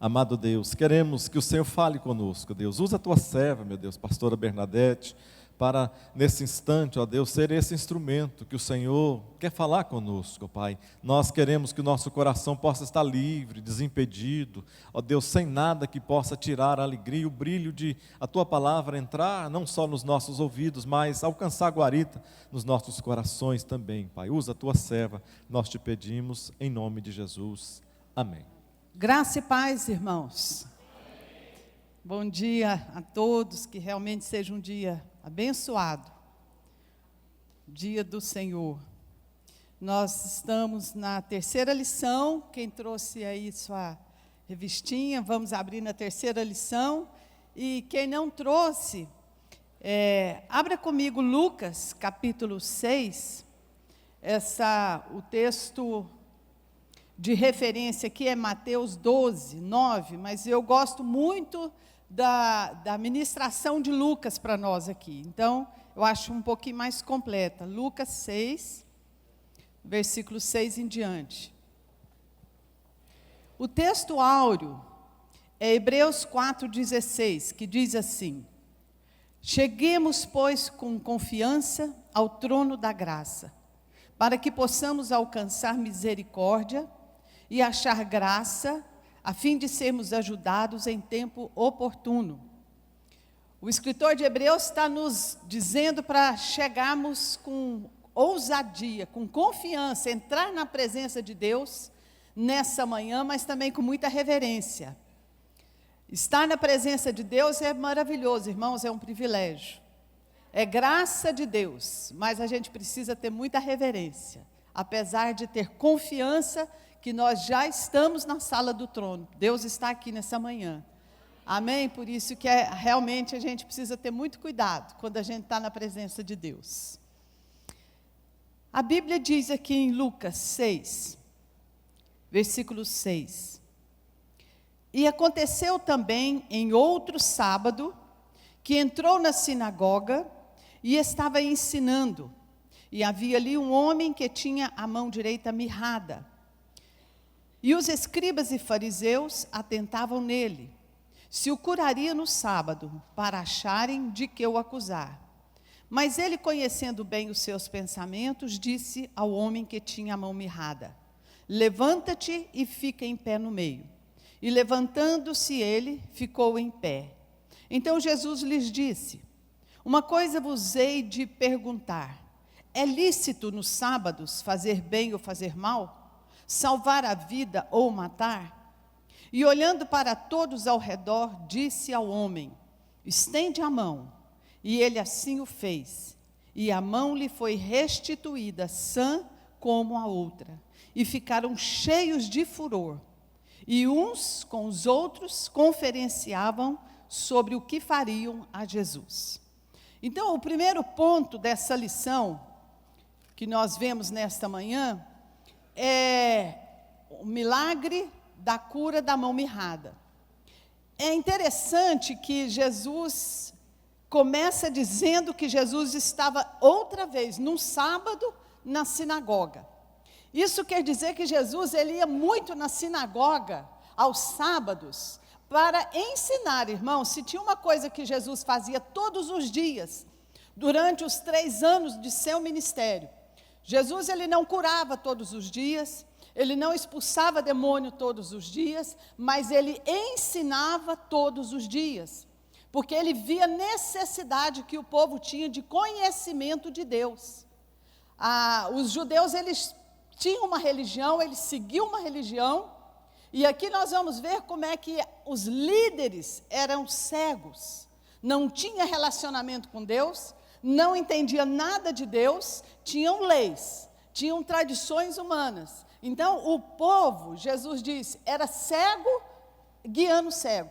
Amado Deus, queremos que o Senhor fale conosco, Deus. Usa a tua serva, meu Deus, pastora Bernadette, para nesse instante, ó Deus, ser esse instrumento que o Senhor quer falar conosco, Pai. Nós queremos que o nosso coração possa estar livre, desimpedido, ó Deus, sem nada que possa tirar a alegria e o brilho de a tua palavra entrar, não só nos nossos ouvidos, mas alcançar a guarita nos nossos corações também, Pai. Usa a tua serva, nós te pedimos, em nome de Jesus. Amém. Graça e paz, irmãos. Bom dia a todos, que realmente seja um dia abençoado, dia do Senhor. Nós estamos na terceira lição. Quem trouxe aí sua revistinha, vamos abrir na terceira lição. E quem não trouxe, abra comigo Lucas, capítulo 6. O texto de referência aqui é Mateus 12, 9, mas eu gosto muito da ministração de Lucas para nós aqui. Então, eu acho um pouquinho mais completa. Lucas 6, versículo 6 em diante. O texto áureo é Hebreus 4,16, que diz assim: cheguemos, pois, com confiança ao trono da graça, para que possamos alcançar misericórdia e achar graça, a fim de sermos ajudados em tempo oportuno. O escritor de Hebreus está nos dizendo para chegarmos com ousadia, com confiança, entrar na presença de Deus nessa manhã, mas também com muita reverência. Estar na presença de Deus é maravilhoso, irmãos, é um privilégio. É graça de Deus, mas a gente precisa ter muita reverência, apesar de ter confiança que nós já estamos na sala do trono. Deus está aqui nessa manhã. Amém? Por isso que realmente a gente precisa ter muito cuidado quando a gente está na presença de Deus. A Bíblia diz aqui em Lucas 6, versículo 6. E aconteceu também em outro sábado, que entrou na sinagoga e estava ensinando. E havia ali um homem que tinha a mão direita mirrada. E os escribas e fariseus atentavam nele, se o curaria no sábado, para acharem de que o acusar. Mas ele, conhecendo bem os seus pensamentos, disse ao homem que tinha a mão mirrada: levanta-te e fica em pé no meio. E levantando-se ele, ficou em pé. Então Jesus lhes disse: uma coisa vos hei de perguntar: é lícito nos sábados fazer bem ou fazer mal? Salvar a vida ou matar? E olhando para todos ao redor, disse ao homem: estende a mão. E ele assim o fez. E a mão lhe foi restituída, sã como a outra. E ficaram cheios de furor. E uns com os outros conferenciavam sobre o que fariam a Jesus. Então, o primeiro ponto dessa lição que nós vemos nesta manhã é o milagre da cura da mão mirrada. É interessante que Jesus começa dizendo que Jesus estava outra vez, num sábado, na sinagoga. Isso quer dizer que Jesus ele ia muito na sinagoga, aos sábados, para ensinar, irmãos. Se tinha uma coisa que Jesus fazia todos os dias, durante os 3 anos de seu ministério, Jesus ele não curava todos os dias, ele não expulsava demônio todos os dias, mas ele ensinava todos os dias, porque ele via a necessidade que o povo tinha de conhecimento de Deus. Os judeus, eles tinham uma religião, eles seguiam uma religião, e aqui nós vamos ver como é que os líderes eram cegos, não tinha relacionamento com Deus, não entendia nada de Deus, tinham leis, tinham tradições humanas. Então, o povo, Jesus disse, era cego guiando cego.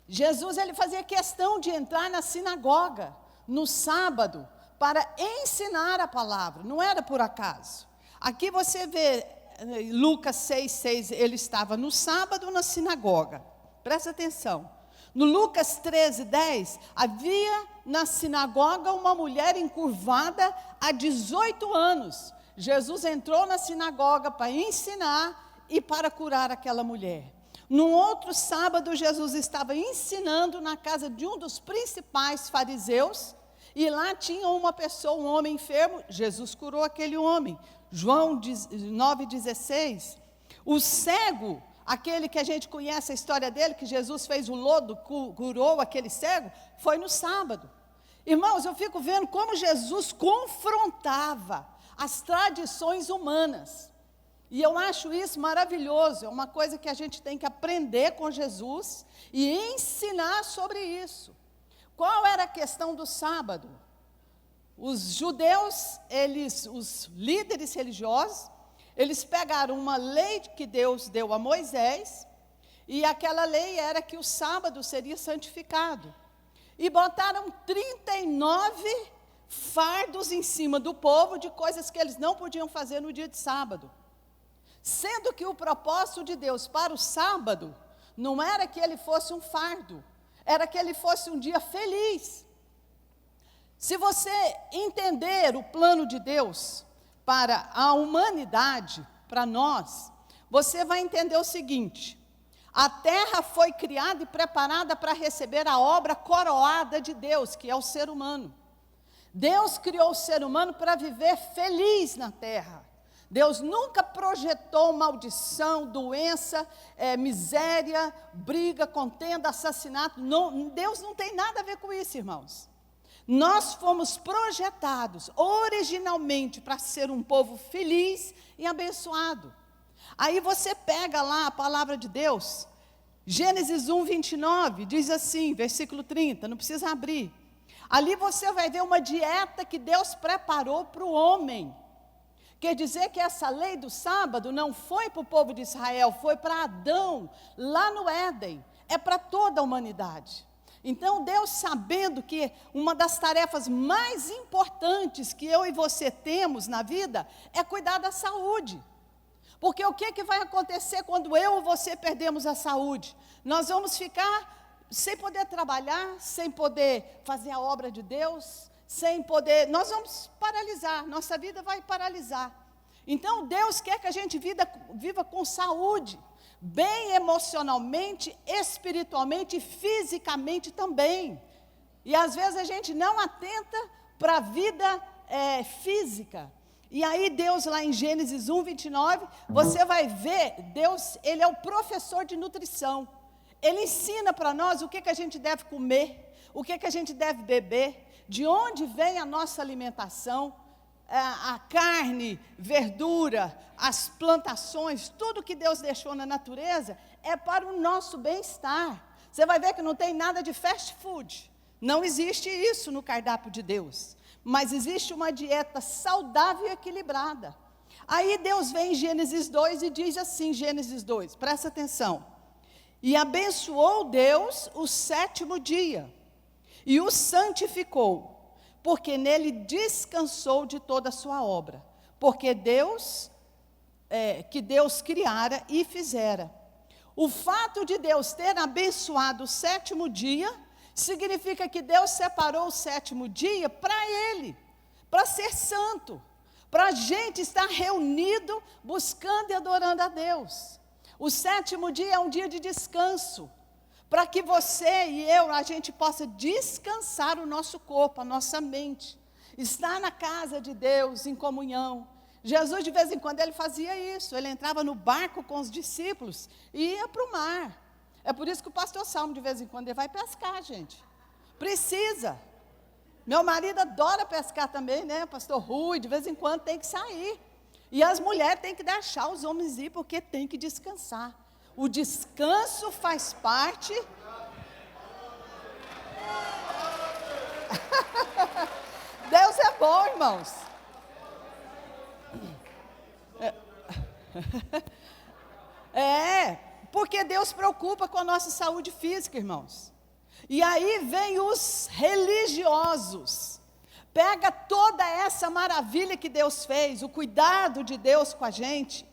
Jesus, ele fazia questão de entrar na sinagoga, no sábado, para ensinar a palavra, não era por acaso. Aqui você vê, Lucas 6,6, ele estava no sábado na sinagoga, presta atenção. No Lucas 13,10, havia na sinagoga uma mulher encurvada há 18 anos. Jesus entrou na sinagoga para ensinar e para curar aquela mulher. Num outro sábado, Jesus estava ensinando na casa de um dos principais fariseus, e lá tinha uma pessoa, um homem enfermo. Jesus curou aquele homem. João 9,16. O cego, aquele que a gente conhece a história dele, que Jesus fez o lodo, curou aquele cego, foi no sábado. Irmãos, eu fico vendo como Jesus confrontava as tradições humanas. E eu acho isso maravilhoso, é uma coisa que a gente tem que aprender com Jesus e ensinar sobre isso. Qual era a questão do sábado? Os judeus, os líderes religiosos, eles pegaram uma lei que Deus deu a Moisés, e aquela lei era que o sábado seria santificado. E botaram 39 fardos em cima do povo de coisas que eles não podiam fazer no dia de sábado. Sendo que o propósito de Deus para o sábado não era que ele fosse um fardo, era que ele fosse um dia feliz. Se você entender o plano de Deus para a humanidade, para nós, você vai entender o seguinte: a terra foi criada e preparada para receber a obra coroada de Deus, que é o ser humano. Deus criou o ser humano para viver feliz na terra. Deus nunca projetou maldição, doença, miséria, briga, contenda, assassinato. Não, Deus não tem nada a ver com isso, irmãos. Nós fomos projetados originalmente para ser um povo feliz e abençoado. Aí você pega lá a palavra de Deus, Gênesis 1:29, diz assim, versículo 30, não precisa abrir. Ali você vai ver uma dieta que Deus preparou para o homem. Quer dizer que essa lei do sábado não foi para o povo de Israel, foi para Adão, lá no Éden, é para toda a humanidade. Então Deus, sabendo que uma das tarefas mais importantes que eu e você temos na vida, é cuidar da saúde. Porque o que vai acontecer quando eu ou você perdemos a saúde? Nós vamos ficar sem poder trabalhar, sem poder fazer a obra de Deus, sem poder, nós vamos paralisar, nossa vida vai paralisar. Então Deus quer que a gente viva com saúde, bem emocionalmente, espiritualmente e fisicamente também. E às vezes a gente não atenta para a vida física. E aí Deus lá em Gênesis 1:29, você vai ver, Deus, Ele é o professor de nutrição. Ele ensina para nós o que a gente deve comer, o que a gente deve beber, de onde vem a nossa alimentação, a carne, verdura, as plantações, tudo que Deus deixou na natureza é para o nosso bem-estar. Você vai ver que não tem nada de fast food, não existe isso no cardápio de Deus, mas existe uma dieta saudável e equilibrada. Aí Deus vem em Gênesis 2 e diz assim, Gênesis 2, presta atenção: e abençoou Deus o 7º dia, e o santificou, porque nele descansou de toda a sua obra, porque Deus criara e fizera. O fato de Deus ter abençoado o 7º dia, significa que Deus separou o 7º dia para Ele, para ser santo, para a gente estar reunido, buscando e adorando a Deus. O 7º dia é um dia de descanso, para que você e eu, a gente possa descansar o nosso corpo, a nossa mente, estar na casa de Deus, em comunhão. Jesus, de vez em quando, ele fazia isso, ele entrava no barco com os discípulos e ia para o mar. É por isso que o pastor Salmo, de vez em quando, ele vai pescar, gente. Precisa. Meu marido adora pescar também, né, pastor Rui, de vez em quando tem que sair. E as mulheres têm que deixar os homens ir, porque tem que descansar. O descanso faz parte. Deus é bom, irmãos. Porque Deus preocupa com a nossa saúde física, irmãos. E aí vem os religiosos. Pega toda essa maravilha que Deus fez, o cuidado de Deus com a gente.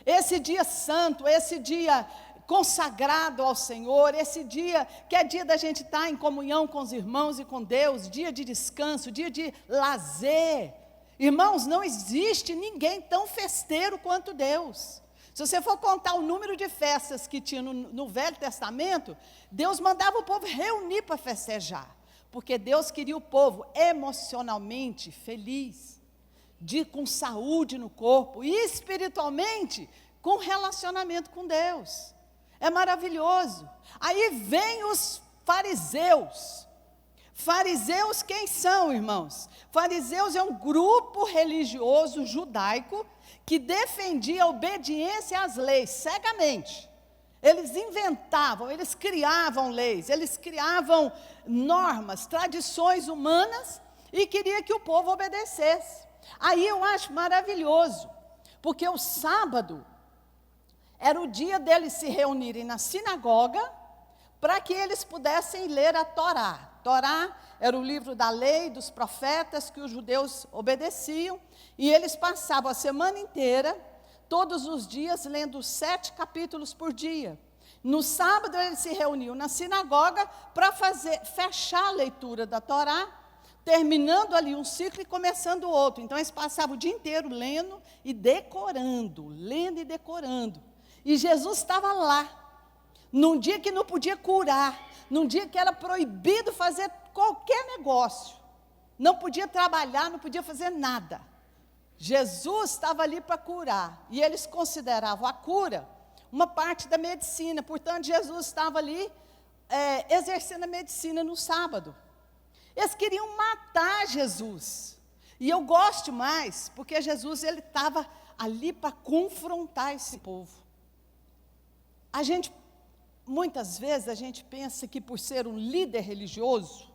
Esse dia santo, esse dia consagrado ao Senhor, esse dia que é dia da gente estar em comunhão com os irmãos e com Deus, dia de descanso, dia de lazer. Irmãos, não existe ninguém tão festeiro quanto Deus. Se você for contar o número de festas que tinha no Velho Testamento, Deus mandava o povo reunir para festejar, porque Deus queria o povo emocionalmente feliz, com saúde no corpo, e espiritualmente com relacionamento com Deus. É maravilhoso. Aí vem os fariseus. Fariseus quem são, irmãos? Fariseus é um grupo religioso judaico que defendia a obediência às leis cegamente. Eles inventavam, eles criavam leis, eles criavam normas, tradições humanas e queria que o povo obedecesse. Aí eu acho maravilhoso, porque o sábado era o dia deles se reunirem na sinagoga para que eles pudessem ler a Torá. Torá era o livro da lei, dos profetas que os judeus obedeciam, e eles passavam a semana inteira, todos os dias, lendo 7 capítulos por dia. No sábado eles se reuniam na sinagoga para fechar a leitura da Torá, terminando ali um ciclo e começando outro. Então eles passavam o dia inteiro lendo e decorando, E Jesus estava lá, num dia que não podia curar, num dia que era proibido fazer qualquer negócio, não podia trabalhar, não podia fazer nada. Jesus estava ali para curar, e eles consideravam a cura uma parte da medicina, portanto Jesus estava ali exercendo a medicina no sábado. Eles queriam matar Jesus, e eu gosto mais, porque Jesus ele estava ali para confrontar esse povo. Muitas vezes a gente pensa que por ser um líder religioso,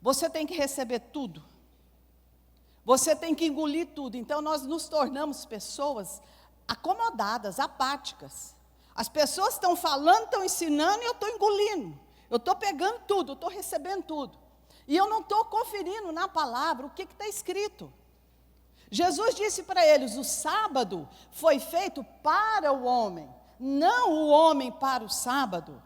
você tem que receber tudo, você tem que engolir tudo. Então nós nos tornamos pessoas acomodadas, apáticas. As pessoas estão falando, estão ensinando e eu estou engolindo, eu estou pegando tudo, eu estou recebendo tudo, e eu não estou conferindo na palavra o que está escrito. Jesus disse para eles: o sábado foi feito para o homem, não o homem para o sábado.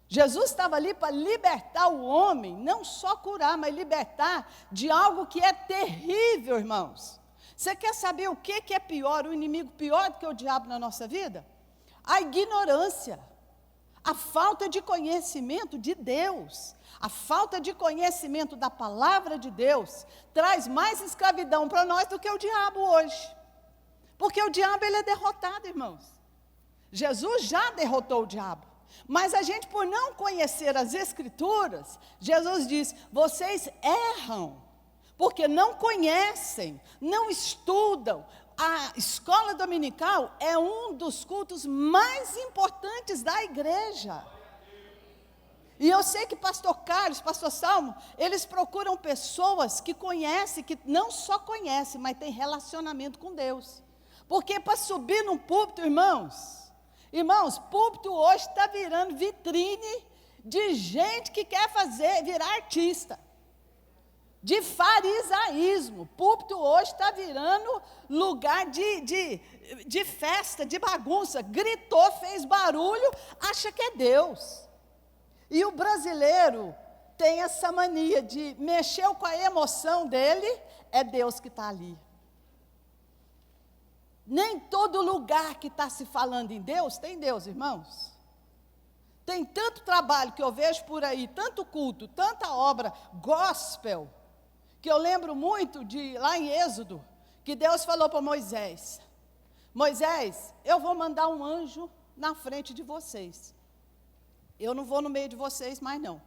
Jesus estava ali para libertar o homem, não só curar, mas libertar de algo que é terrível, irmãos. Você quer saber o que é pior, o inimigo pior do que o diabo na nossa vida? A ignorância, a falta de conhecimento de Deus, a falta de conhecimento da palavra de Deus, traz mais escravidão para nós do que o diabo hoje. Porque o diabo ele é derrotado, irmãos. Jesus já derrotou o diabo, mas a gente, por não conhecer as Escrituras, Jesus diz: vocês erram, porque não conhecem, não estudam. A escola dominical é um dos cultos mais importantes da igreja. E eu sei que pastor Carlos, pastor Salmo, eles procuram pessoas que conhecem, que não só conhecem, mas têm relacionamento com Deus. Porque para subir num púlpito, irmãos, púlpito hoje está virando vitrine de gente que quer virar artista, de farisaísmo. Púlpito hoje está virando lugar de festa, de bagunça. Gritou, fez barulho, acha que é Deus. E o brasileiro tem essa mania de mexer com a emoção dele, é Deus que está ali. Nem todo lugar que está se falando em Deus, tem Deus, irmãos. Tem tanto trabalho que eu vejo por aí, tanto culto, tanta obra gospel, que eu lembro muito lá em Êxodo, que Deus falou para Moisés: Moisés, eu vou mandar um anjo na frente de vocês. Eu não vou no meio de vocês mais não.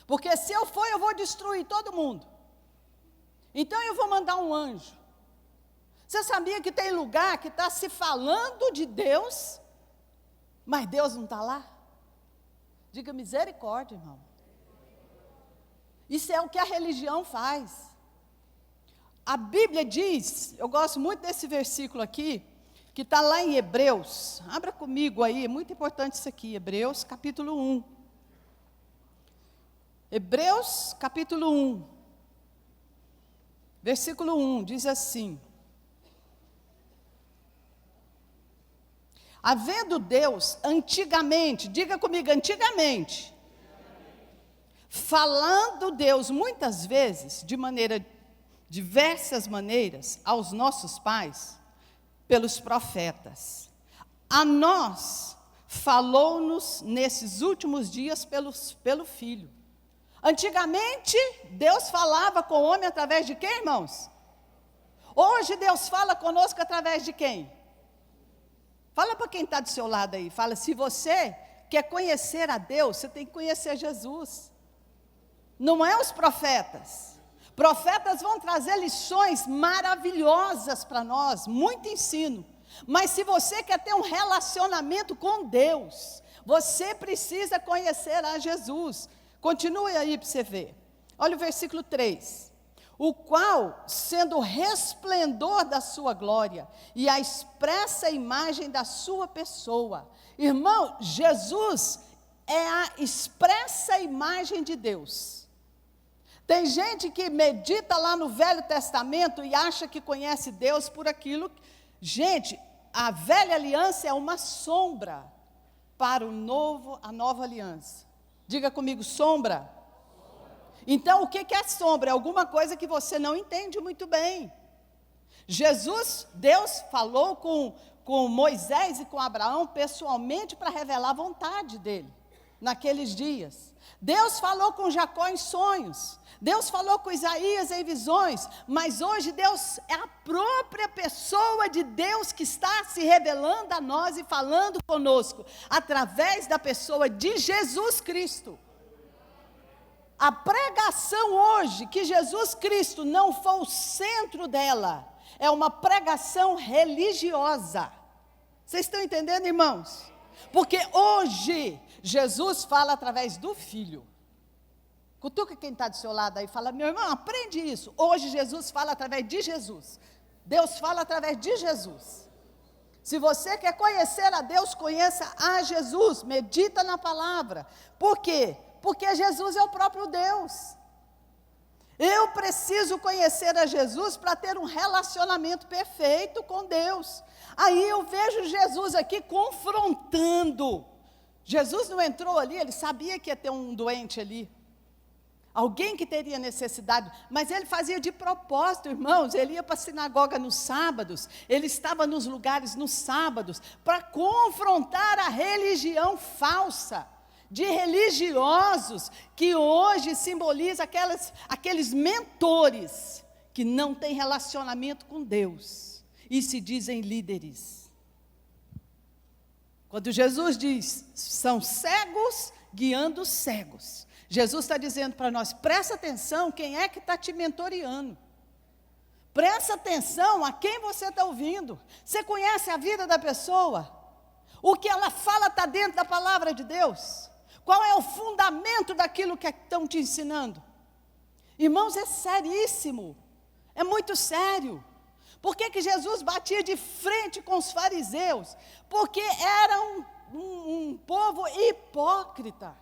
Porque se eu for, eu vou destruir todo mundo. Então eu vou mandar um anjo. Você sabia que tem lugar que está se falando de Deus, mas Deus não está lá? Diga misericórdia, irmão. Isso é o que a religião faz. A Bíblia diz, eu gosto muito desse versículo aqui, que está lá em Hebreus. Abra comigo aí, é muito importante isso aqui, Hebreus capítulo 1. Hebreus capítulo 1, versículo 1, diz assim: havendo Deus antigamente, diga comigo, antigamente, falando Deus muitas vezes, diversas maneiras, aos nossos pais, pelos profetas. a nós falou-nos nesses últimos dias pelo Filho. Antigamente, Deus falava com o homem através de quem, irmãos? Hoje Deus fala conosco através de quem? Fala para quem está do seu lado aí, fala, se você quer conhecer a Deus, você tem que conhecer Jesus. Não é os profetas. Profetas vão trazer lições maravilhosas para nós, muito ensino. Mas se você quer ter um relacionamento com Deus, você precisa conhecer a Jesus. Continue aí para você ver. Olha o versículo 3. O qual, sendo o resplendor da sua glória e a expressa imagem da sua pessoa. Irmão, Jesus é a expressa imagem de Deus. Tem gente que medita lá no Velho Testamento e acha que conhece Deus por aquilo. Gente, a velha aliança é uma sombra para a nova aliança. Diga comigo, sombra. Então, o que é sombra? É alguma coisa que você não entende muito bem. Deus falou com Moisés e com Abraão pessoalmente para revelar a vontade dele, naqueles dias. Deus falou com Jacó em sonhos. Deus falou com Isaías em visões. Mas hoje Deus é a própria pessoa de Deus que está se revelando a nós e falando conosco, através da pessoa de Jesus Cristo. A pregação hoje, que Jesus Cristo não for o centro dela, é uma pregação religiosa. Vocês estão entendendo, irmãos? Porque hoje, Jesus fala através do Filho. Cutuca quem está do seu lado aí e fala, meu irmão, aprende isso. Hoje Jesus fala através de Jesus. Deus fala através de Jesus. Se você quer conhecer a Deus, conheça a Jesus. Medita na palavra. Por quê? Porque Jesus é o próprio Deus. Eu preciso conhecer a Jesus para ter um relacionamento perfeito com Deus. Aí eu vejo Jesus aqui confrontando. Jesus não entrou ali, ele sabia que ia ter um doente ali. Alguém que teria necessidade, mas ele fazia de propósito, irmãos. Ele ia para a sinagoga nos sábados, ele estava nos lugares nos sábados, para confrontar a religião falsa, de religiosos, que hoje simboliza aqueles mentores, que não têm relacionamento com Deus, e se dizem líderes. Quando Jesus diz, são cegos guiando cegos, Jesus está dizendo para nós, presta atenção, quem é que está te mentoreando? Presta atenção a quem você está ouvindo. Você conhece a vida da pessoa? O que ela fala está dentro da palavra de Deus? Qual é o fundamento daquilo que estão te ensinando? Irmãos, é seríssimo, é muito sério. Por que Jesus batia de frente com os fariseus? Porque era um povo hipócrita.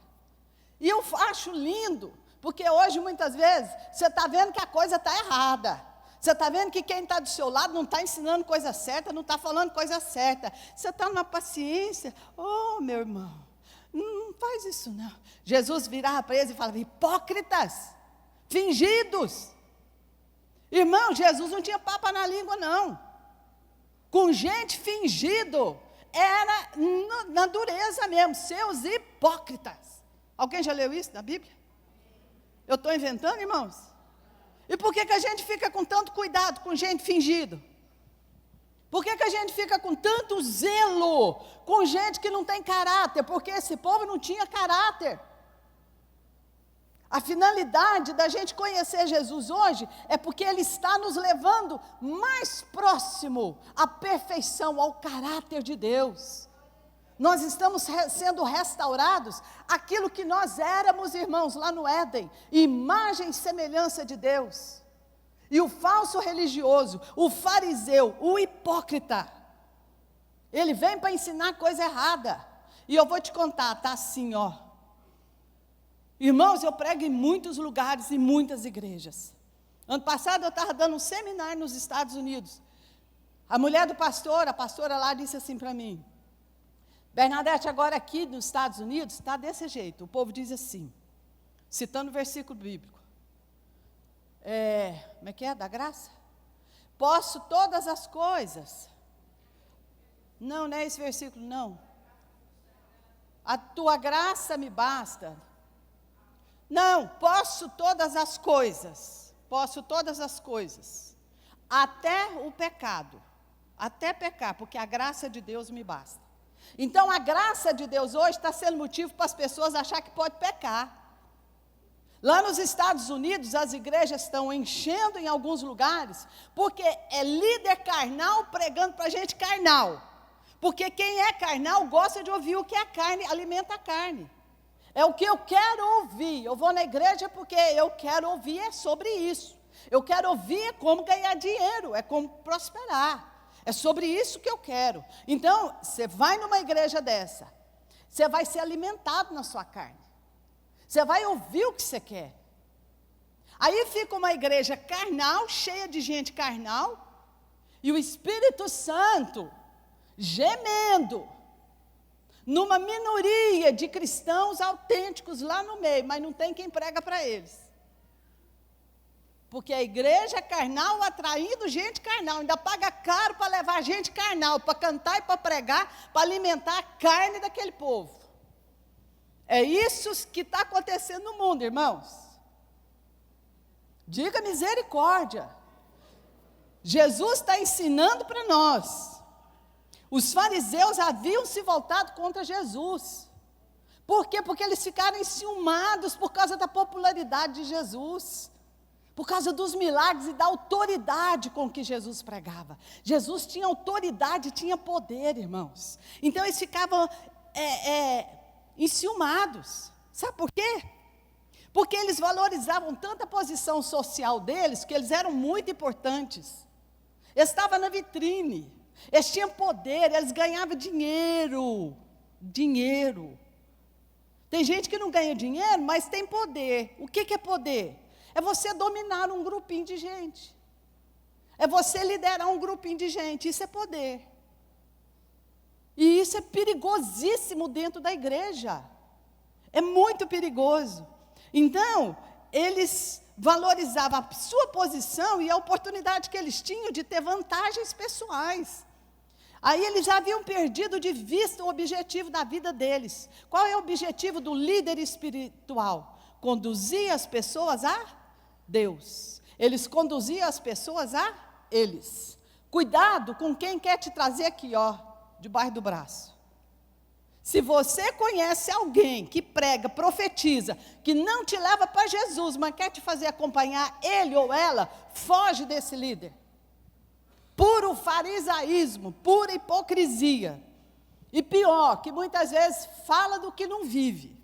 E eu acho lindo, porque hoje muitas vezes você está vendo que a coisa está errada. Você está vendo que quem está do seu lado não está ensinando coisa certa, não está falando coisa certa. Você está numa paciência, meu irmão, não faz isso não. Jesus virava para eles e falava, hipócritas, fingidos. Irmão, Jesus não tinha papa na língua não. Com gente fingido, era na dureza mesmo, seus hipócritas. Alguém já leu isso na Bíblia? Eu estou inventando, irmãos? E por que a gente fica com tanto cuidado com gente fingido? Por que a gente fica com tanto zelo com gente que não tem caráter? Porque esse povo não tinha caráter. A finalidade da gente conhecer Jesus hoje é porque Ele está nos levando mais próximo à perfeição, ao caráter de Deus. Nós estamos sendo restaurados aquilo que nós éramos, irmãos, lá no Éden, imagem e semelhança de Deus. E o falso religioso, o fariseu, o hipócrita, ele vem para ensinar coisa errada. E eu vou te contar, tá assim, ó. Irmãos, eu prego em muitos lugares, em muitas igrejas. Ano passado eu estava dando um seminário nos Estados Unidos. A mulher do pastor, a pastora lá disse assim para mim, Bernadette, agora aqui nos Estados Unidos está desse jeito. O povo diz assim, citando o versículo bíblico. Como é que é? Da graça? Posso todas as coisas Não, não é esse versículo, não. A tua graça me basta. Não, posso todas as coisas. Posso todas as coisas. Até o pecado. Até pecar, porque a graça de Deus me basta. Então, a graça de Deus hoje está sendo motivo para as pessoas acharem que pode pecar. Lá nos Estados Unidos, as igrejas estão enchendo em alguns lugares, porque é líder carnal pregando para gente carnal. Porque quem é carnal gosta de ouvir o que é carne, alimenta a carne. É o que eu quero ouvir. Eu vou na igreja porque eu quero ouvir é sobre isso. Eu quero ouvir como ganhar dinheiro, é como prosperar. É sobre isso que eu quero. Então, você vai numa igreja dessa, você vai ser alimentado na sua carne. Você vai ouvir o que você quer. Aí fica uma igreja carnal, cheia de gente carnal, e o Espírito Santo gemendo, numa minoria de cristãos autênticos lá no meio, mas não tem quem prega para eles. Porque a igreja é carnal atraindo gente carnal, ainda paga caro para levar gente carnal, para cantar e para pregar, para alimentar a carne daquele povo. É isso que está acontecendo no mundo, irmãos. Diga misericórdia. Jesus está ensinando para nós. Os fariseus haviam se voltado contra Jesus. Por quê? Porque eles ficaram enciumados por causa da popularidade de Jesus. Por causa dos milagres e da autoridade com que Jesus pregava. Jesus tinha autoridade, tinha poder, irmãos. Então eles ficavam enciumados. Sabe por quê? Porque eles valorizavam tanto a posição social deles, que eles eram muito importantes. Eles estavam na vitrine, eles tinham poder, eles ganhavam dinheiro. Dinheiro. Tem gente que não ganha dinheiro, mas tem poder. O que é poder? É você dominar um grupinho de gente. É você liderar um grupinho de gente. Isso é poder. E isso é perigosíssimo dentro da igreja. É muito perigoso. Então, eles valorizavam a sua posição e a oportunidade que eles tinham de ter vantagens pessoais. Aí eles já haviam perdido de vista o objetivo da vida deles. Qual é o objetivo do líder espiritual? Conduzir as pessoas a Deus. Eles conduziam as pessoas a eles. Cuidado com quem quer te trazer aqui, ó, debaixo do braço. Se você conhece alguém que prega, profetiza, que não te leva para Jesus, mas quer te fazer acompanhar ele ou ela, foge desse líder. Puro farisaísmo, pura hipocrisia. E pior, que muitas vezes fala do que não vive.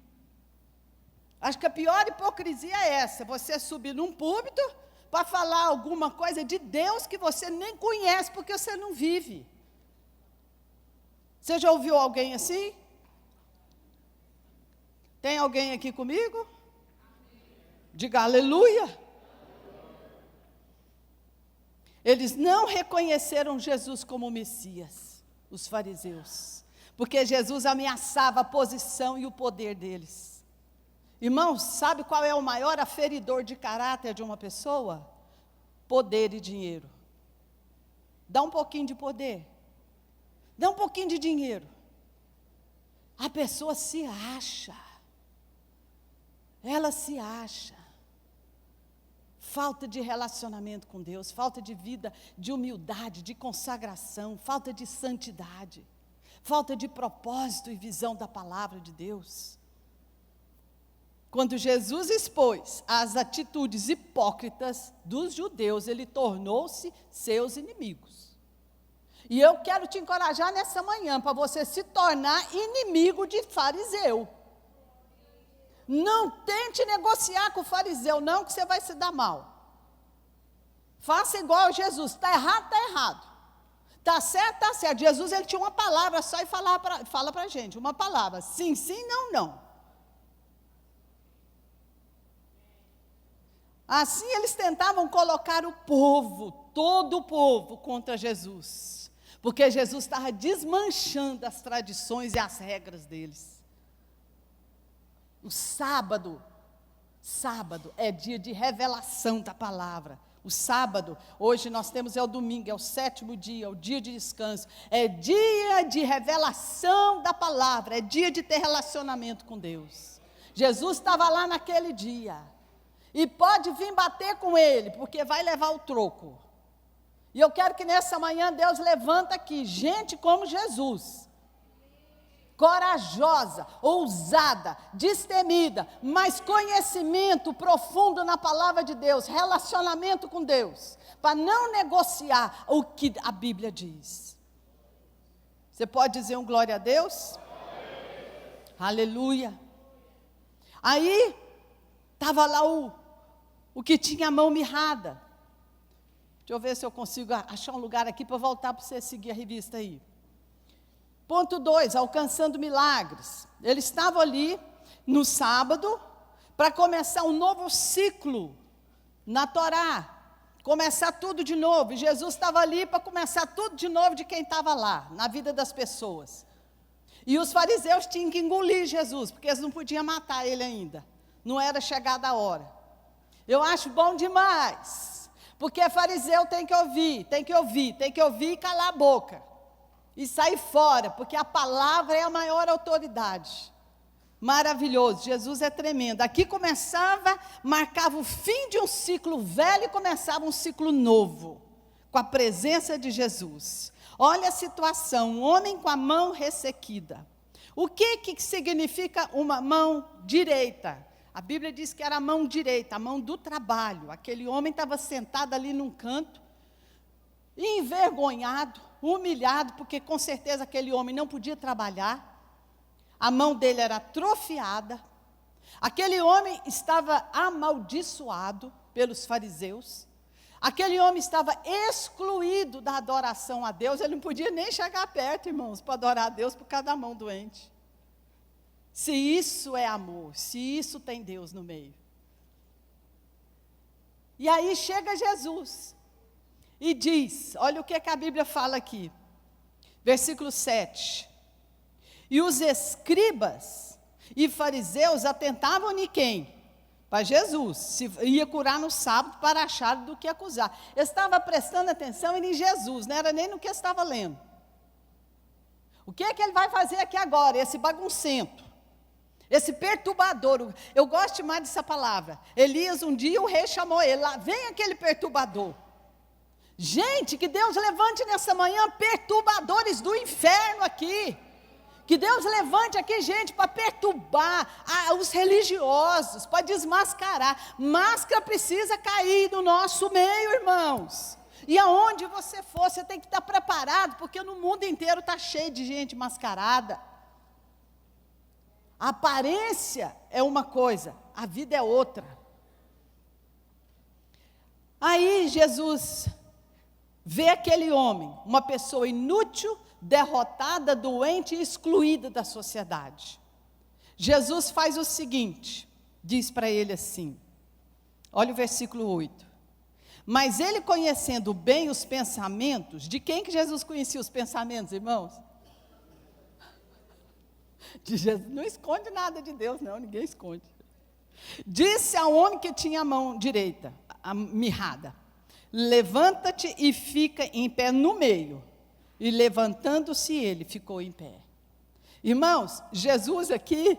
Acho que a pior hipocrisia é essa, você subir num púlpito para falar alguma coisa de Deus que você nem conhece, porque você não vive. Você já ouviu alguém assim? Tem alguém aqui comigo? Diga aleluia. Eles não reconheceram Jesus como Messias, os fariseus, porque Jesus ameaçava a posição e o poder deles. Irmãos, sabe qual é o maior aferidor de caráter de uma pessoa? Poder e dinheiro. Dá um pouquinho de poder, dá um pouquinho de dinheiro, a pessoa se acha, ela se acha. Falta de relacionamento com Deus, falta de vida, de humildade, de consagração, falta de santidade, falta de propósito e visão da palavra de Deus. Quando Jesus expôs as atitudes hipócritas dos judeus, ele tornou-se seus inimigos. E eu quero te encorajar nessa manhã, para você se tornar inimigo de fariseu. Não tente negociar com o fariseu, não, que você vai se dar mal. Faça igual a Jesus, está errado, está errado. Está certo, está certo. Jesus, ele tinha uma palavra só e fala para a gente, uma palavra, sim, sim, não, não. Assim eles tentavam colocar o povo, todo o povo, contra Jesus. Porque Jesus estava desmanchando as tradições e as regras deles. O sábado é dia de revelação da palavra. O sábado, hoje nós temos é o domingo, é o 7º dia, o dia de descanso. É dia de revelação da palavra, é dia de ter relacionamento com Deus. Jesus estava lá naquele dia. E pode vir bater com ele, porque vai levar o troco. E eu quero que nessa manhã Deus levanta aqui gente como Jesus. Corajosa, ousada, destemida, mas conhecimento profundo na palavra de Deus, relacionamento com Deus, para não negociar o que a Bíblia diz. Você pode dizer um glória a Deus? Aleluia. Aí, estava lá o que tinha a mão mirrada. Deixa eu ver se eu consigo achar um lugar aqui para voltar para você seguir a revista aí. Ponto 2, alcançando milagres. Ele estava ali no sábado para começar um novo ciclo na Torá. Começar tudo de novo. E Jesus estava ali para começar tudo de novo de quem estava lá, na vida das pessoas. E os fariseus tinham que engolir Jesus, porque eles não podiam matar ele ainda. Não era chegada a hora. Eu acho bom demais, porque fariseu tem que ouvir e calar a boca. E sair fora, porque a palavra é a maior autoridade. Maravilhoso, Jesus é tremendo. Aqui marcava o fim de um ciclo velho e começava um ciclo novo, com a presença de Jesus. Olha a situação, um homem com a mão ressequida. O que significa uma mão direita? A Bíblia diz que era a mão direita, a mão do trabalho. Aquele homem estava sentado ali num canto, envergonhado, humilhado, porque com certeza aquele homem não podia trabalhar. A mão dele era atrofiada. Aquele homem estava amaldiçoado pelos fariseus. Aquele homem estava excluído da adoração a Deus. Ele não podia nem chegar perto, irmãos, para adorar a Deus por causa da mão doente. Se isso é amor, se isso tem Deus no meio. E aí chega Jesus e diz, olha o que a Bíblia fala aqui, versículo 7. E os escribas e fariseus atentavam em quem? Para Jesus, se ia curar no sábado para achar do que acusar. Eu estava prestando atenção em Jesus, não era nem no que eu estava lendo. O que é que ele vai fazer aqui agora, esse baguncento? Esse perturbador, eu gosto mais dessa palavra. Elias, um dia o rei chamou ele, lá vem aquele perturbador. Gente, que Deus levante nessa manhã perturbadores do inferno aqui. Que Deus levante aqui gente para perturbar os religiosos, para desmascarar. Máscara precisa cair do nosso meio, irmãos. E aonde você for, você tem que estar preparado, porque no mundo inteiro está cheio de gente mascarada. A aparência é uma coisa, a vida é outra. Aí Jesus vê aquele homem, uma pessoa inútil, derrotada, doente e excluída da sociedade. Jesus faz o seguinte, diz para ele assim, olha o versículo 8. Mas ele conhecendo bem os pensamentos, de quem que Jesus conhecia os pensamentos, irmãos? De Jesus, não esconde nada de Deus, não, ninguém esconde. Disse ao homem que tinha a mão direita, mirrada, levanta-te e fica em pé no meio. E levantando-se ele, ficou em pé. Irmãos, Jesus aqui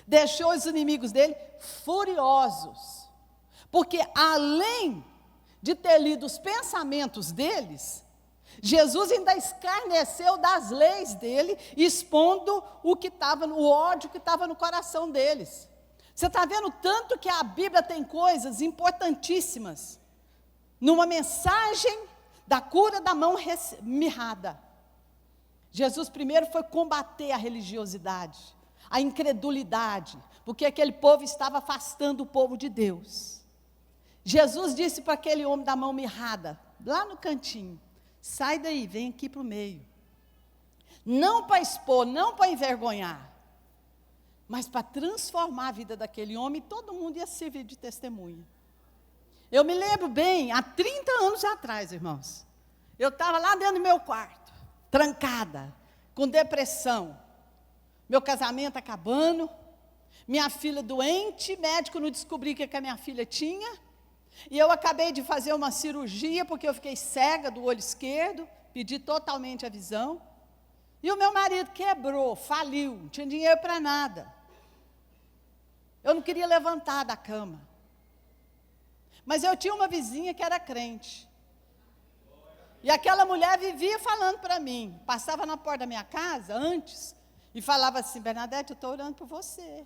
deixou os inimigos dele furiosos. Porque além de ter lido os pensamentos deles, Jesus ainda escarneceu das leis dele, expondo o ódio que estava no coração deles. Você está vendo tanto que a Bíblia tem coisas importantíssimas, numa mensagem da cura da mão mirrada. Jesus primeiro foi combater a religiosidade, a incredulidade, porque aquele povo estava afastando o povo de Deus. Jesus disse para aquele homem da mão mirrada, lá no cantinho, sai daí, vem aqui para o meio. Não para expor, não para envergonhar, mas para transformar a vida daquele homem, todo mundo ia servir de testemunha. Eu me lembro bem, há 30 anos atrás, irmãos, eu estava lá dentro do meu quarto, trancada, com depressão, meu casamento acabando, minha filha doente, médico não descobriu o que a minha filha tinha, E eu acabei de fazer uma cirurgia, porque eu fiquei cega do olho esquerdo, perdi totalmente a visão. E o meu marido quebrou, faliu, não tinha dinheiro para nada. Eu não queria levantar da cama. Mas eu tinha uma vizinha que era crente. E aquela mulher vivia falando para mim, passava na porta da minha casa antes, e falava assim: Bernadette, eu estou orando por você.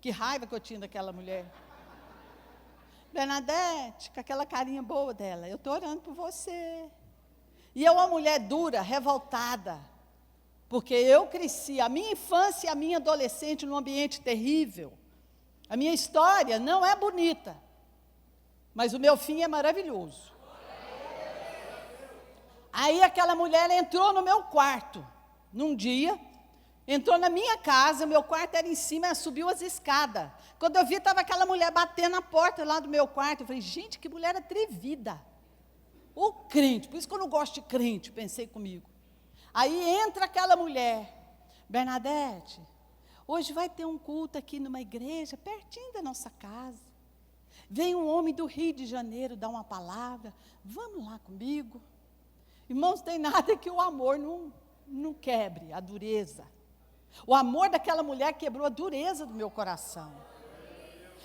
Que raiva que eu tinha daquela mulher. Bernadette, com aquela carinha boa dela, eu estou orando por você. E eu, uma mulher dura, revoltada, porque eu cresci, a minha infância e a minha adolescente num ambiente terrível. A minha história não é bonita, mas o meu fim é maravilhoso. Aí aquela mulher entrou no meu quarto, num dia, entrou na minha casa, meu quarto era em cima, ela subiu as escadas. Quando eu vi, estava aquela mulher batendo na porta lá do meu quarto. Eu falei: gente, que mulher atrevida. O crente, por isso que eu não gosto de crente, pensei comigo. Aí entra aquela mulher: Bernadette, hoje vai ter um culto aqui numa igreja, pertinho da nossa casa. Vem um homem do Rio de Janeiro dar uma palavra, vamos lá comigo. Irmãos, tem nada que o amor não quebre, a dureza. O amor daquela mulher quebrou a dureza do meu coração.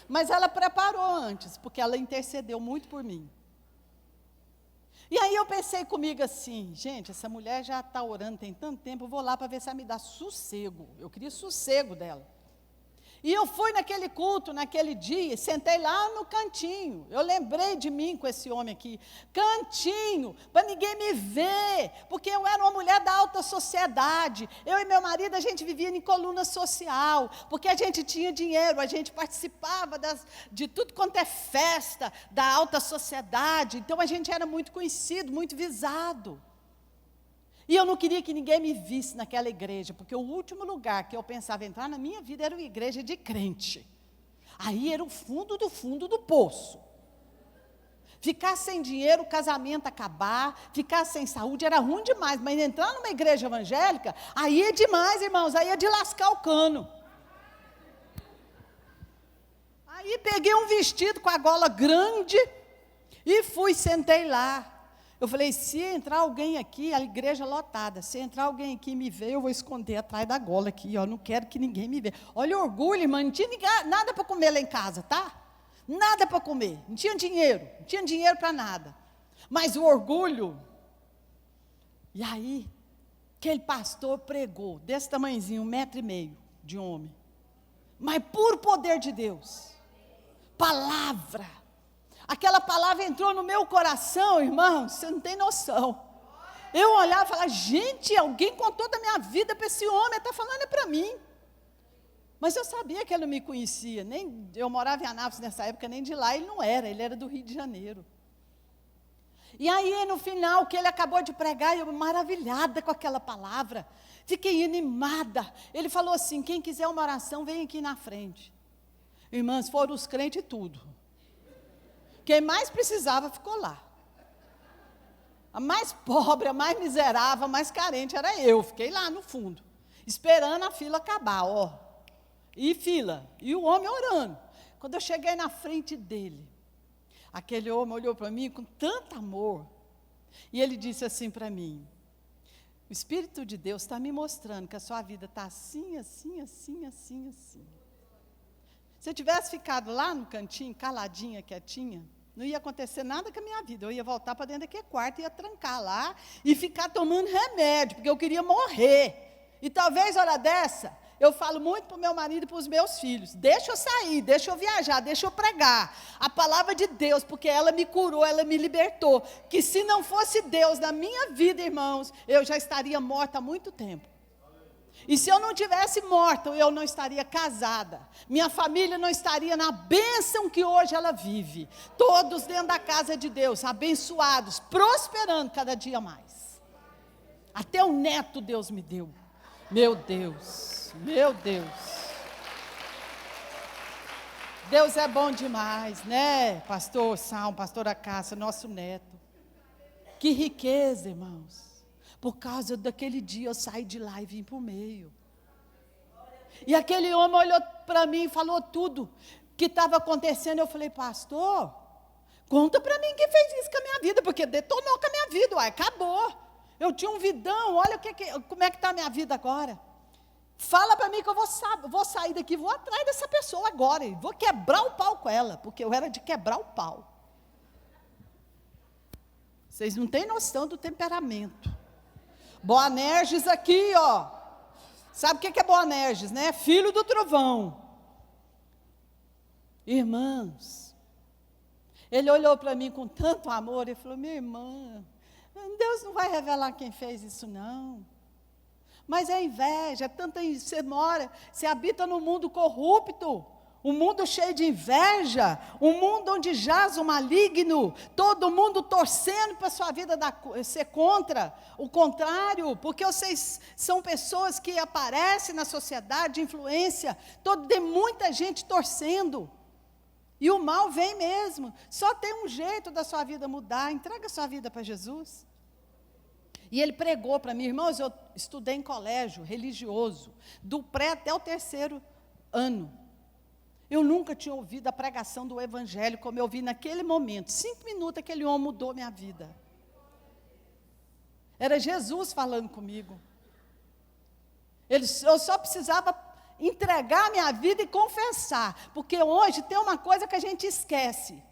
Mas ela preparou antes, porque ela intercedeu muito por mim. E aí eu pensei comigo assim: gente, essa mulher já está orando tem tanto tempo, eu vou lá para ver se ela me dá sossego. Eu queria sossego dela. E eu fui naquele culto, naquele dia, sentei lá no cantinho. Eu lembrei de mim com esse homem aqui. Cantinho, para ninguém me ver, porque eu era uma mulher da alta sociedade. Eu e meu marido, a gente vivia em coluna social, porque a gente tinha dinheiro, a gente participava de tudo quanto é festa da alta sociedade. Então a gente era muito conhecido, muito visado. E eu não queria que ninguém me visse naquela igreja, porque o último lugar que eu pensava entrar na minha vida era uma igreja de crente. Aí era o fundo do poço. Ficar sem dinheiro, o casamento acabar, ficar sem saúde era ruim demais, mas entrar numa igreja evangélica, aí é demais, irmãos, aí é de lascar o cano. Aí peguei um vestido com a gola grande e fui, sentei lá. Eu falei: se entrar alguém aqui, a igreja lotada, se entrar alguém aqui e me ver, eu vou esconder atrás da gola aqui, ó, não quero que ninguém me veja. Olha o orgulho, irmã, não tinha nada para comer lá em casa, tá? Nada para comer, não tinha dinheiro para nada. Mas o orgulho. E aí, aquele pastor pregou, desse tamanhozinho, 1,5 metro de homem. Mas puro poder de Deus. Palavra. Aquela palavra entrou no meu coração, irmão, você não tem noção. Eu olhava e falava: gente, alguém contou da minha vida para esse homem, está falando para mim. Mas eu sabia que ele não me conhecia, eu morava em Anápolis nessa época, nem de lá ele não era, ele era do Rio de Janeiro. E aí, no final, que ele acabou de pregar, eu maravilhada com aquela palavra, fiquei animada. Ele falou assim: quem quiser uma oração, vem aqui na frente. Irmãs, foram os crentes e tudo. Quem mais precisava ficou lá. A mais pobre, a mais miserável, a mais carente era eu. Fiquei lá no fundo, esperando a fila acabar, ó. E fila, e o homem orando. Quando eu cheguei na frente dele, aquele homem olhou para mim com tanto amor. E ele disse assim para mim: o Espírito de Deus está me mostrando que a sua vida está assim, assim, assim, assim, assim. Se eu tivesse ficado lá no cantinho, caladinha, quietinha, não ia acontecer nada com a minha vida. Eu ia voltar para dentro daquele quarto, ia trancar lá e ficar tomando remédio, porque eu queria morrer. E talvez, hora dessa, eu falo muito para o meu marido e para os meus filhos: deixa eu sair, deixa eu viajar, deixa eu pregar a palavra de Deus, porque ela me curou, ela me libertou. Que se não fosse Deus na minha vida, irmãos, eu já estaria morta há muito tempo. E se eu não tivesse morta, eu não estaria casada. Minha família não estaria na bênção que hoje ela vive. Todos dentro da casa de Deus, abençoados, prosperando cada dia mais. Até um neto Deus me deu. Meu Deus, meu Deus. Deus é bom demais, né? Pastor Sal, pastora Cássia, nosso neto. Que riqueza, irmãos. Por causa daquele dia eu saí de lá e vim para o meio. E aquele homem olhou para mim e falou tudo que estava acontecendo. Eu falei: pastor, Conta para mim quem fez isso com a minha vida, porque detonou com a minha vida, uai, acabou. Eu tinha um vidão, olha como é que está a minha vida agora. Fala para mim que eu vou sair daqui, vou atrás dessa pessoa agora, e vou quebrar o pau com ela, porque eu era de quebrar o pau. Vocês não têm noção do temperamento. Boanerges aqui, ó. Sabe o que é Boanerges, né? Filho do trovão. Irmãos, ele olhou para mim com tanto amor e falou: minha irmã, Deus não vai revelar quem fez isso não. Mas é inveja, é tanta. Você habita num mundo corrupto, um mundo cheio de inveja, um mundo onde jaz o maligno, todo mundo torcendo para a sua vida ser contra, o contrário, porque vocês são pessoas que aparecem na sociedade de influência, tem muita gente torcendo, e o mal vem mesmo. Só tem um jeito da sua vida mudar: entrega a sua vida para Jesus. E ele pregou para mim, irmãos, eu estudei em colégio religioso, do pré até o 3º ano. Eu nunca tinha ouvido a pregação do evangelho como eu ouvi naquele momento. 5 minutos aquele homem mudou minha vida. Era Jesus falando comigo. Eu só precisava entregar a minha vida e confessar, porque hoje tem uma coisa que a gente esquece: